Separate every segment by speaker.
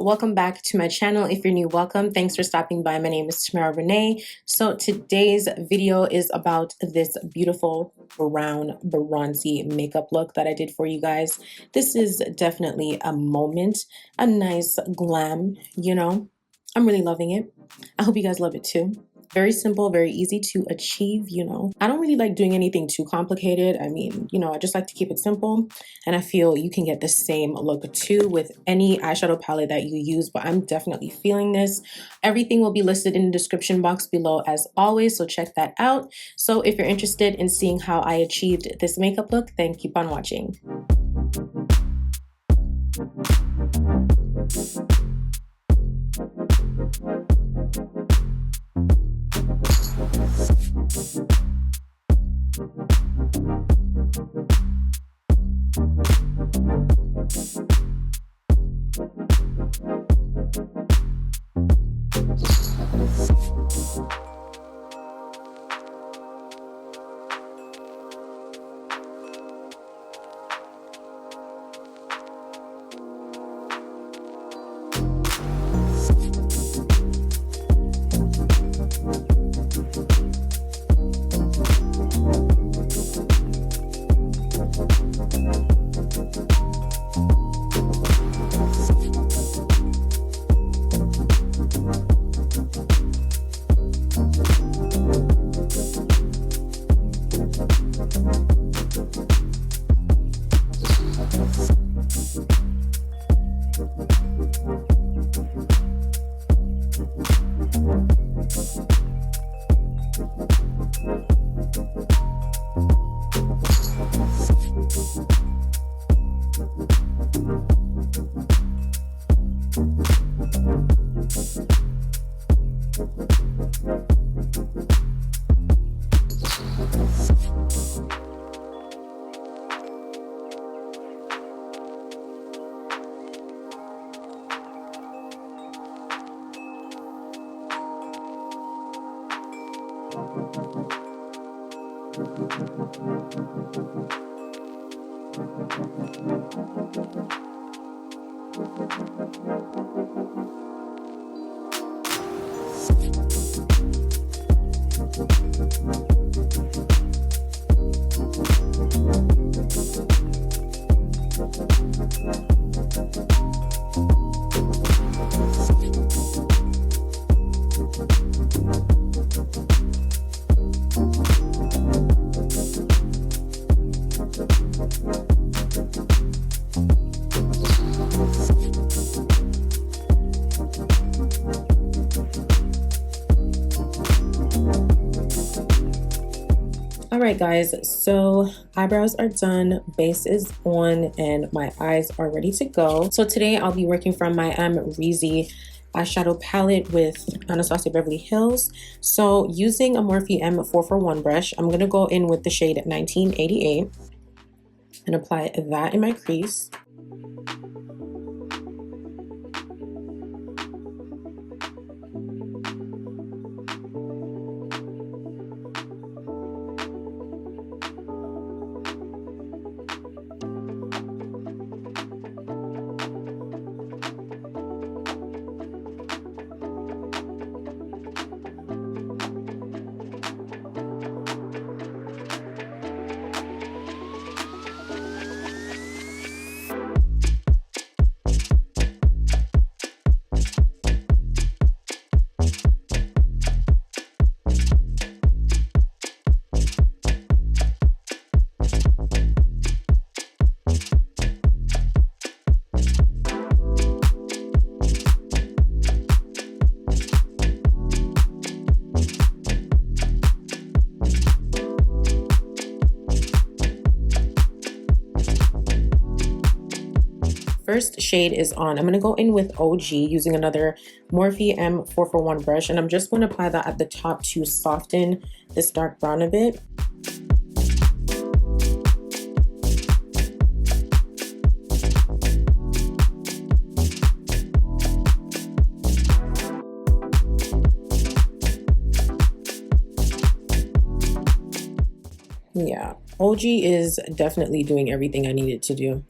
Speaker 1: welcome back to my channel. If you're new, welcome. Thanks for stopping by. My name is Tamara Renaye. So today's video is about this beautiful brown bronzy makeup look that I did for you guys. This is definitely a moment, a nice glam, you know. I'm really loving it. I hope you guys love it too. Very simple, very easy to achieve, you know. I don't really like doing anything too complicated. I mean, you know, I just like to keep it simple. And I feel you can get the same look too with any eyeshadow palette that you use, but I'm definitely feeling this. Everything will be listed in the description box below as always, so check that out. So if you're interested in seeing how I achieved this makeup look, then keep on watching. Alright guys, so eyebrows are done, base is on, and my eyes are ready to go. So today I'll be working from my Amrezy eyeshadow palette with Anastasia Beverly Hills. So using a Morphe M441 brush, I'm going to go in with the shade 1988 and apply that in my crease. First shade is on. I'm going to go in with OG using another Morphe M441 brush, and I'm just going to apply that at the top to soften this dark brown a bit. Yeah, OG is definitely doing everything I needed to do.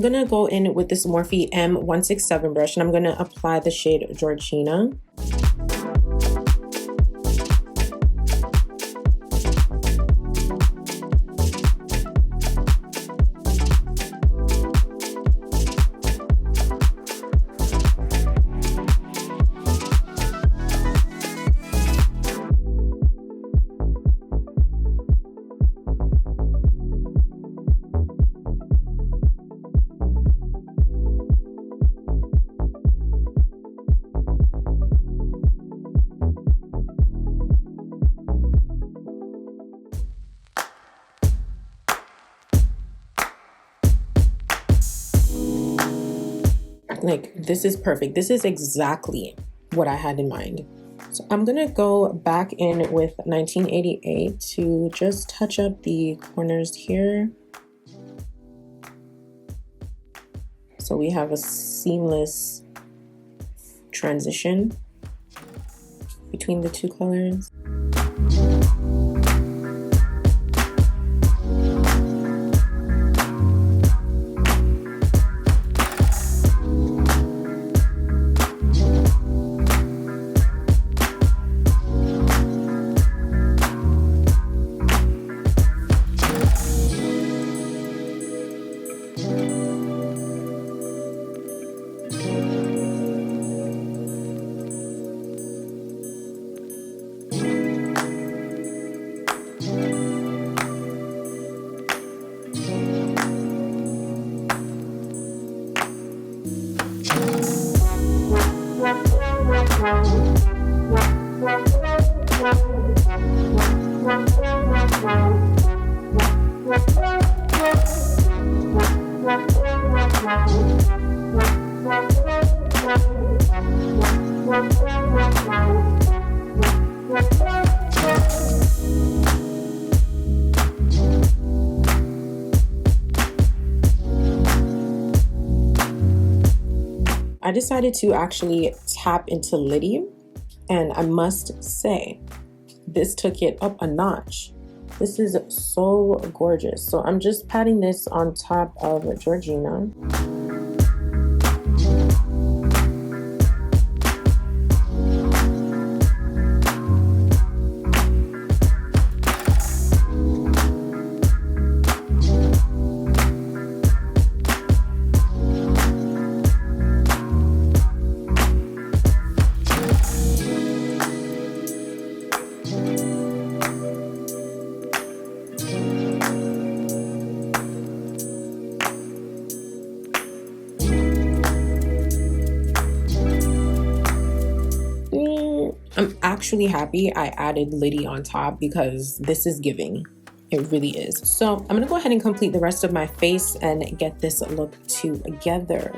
Speaker 1: gonna go in with this Morphe M167 brush, and I'm gonna apply the shade Georgina. Like, this is perfect. This is exactly what I had in mind. So I'm gonna go back in with 1988 to just touch up the corners here. So we have a seamless transition between the two colors. I decided to actually tap into Liddy, and I must say, this took it up a notch. This is so gorgeous. So I'm just patting this on top of Georgina. I'm actually happy I added Liddy on top because this is giving. It really is. So I'm gonna go ahead and complete the rest of my face and get this look together.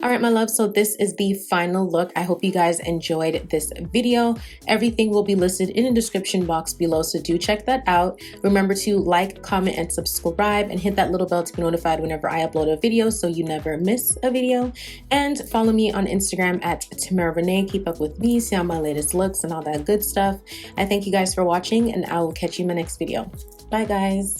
Speaker 1: All right, my love, so this is the final look. I hope you guys enjoyed this video. Everything will be listed in the description box below, so do check that out. Remember to like, comment, and subscribe, and hit that little bell to be notified whenever I upload a video so you never miss a video. And follow me on Instagram at Tamara Renaye. Keep up with me, see all my latest looks and all that good stuff. I thank you guys for watching, and I will catch you in my next video. Bye, guys.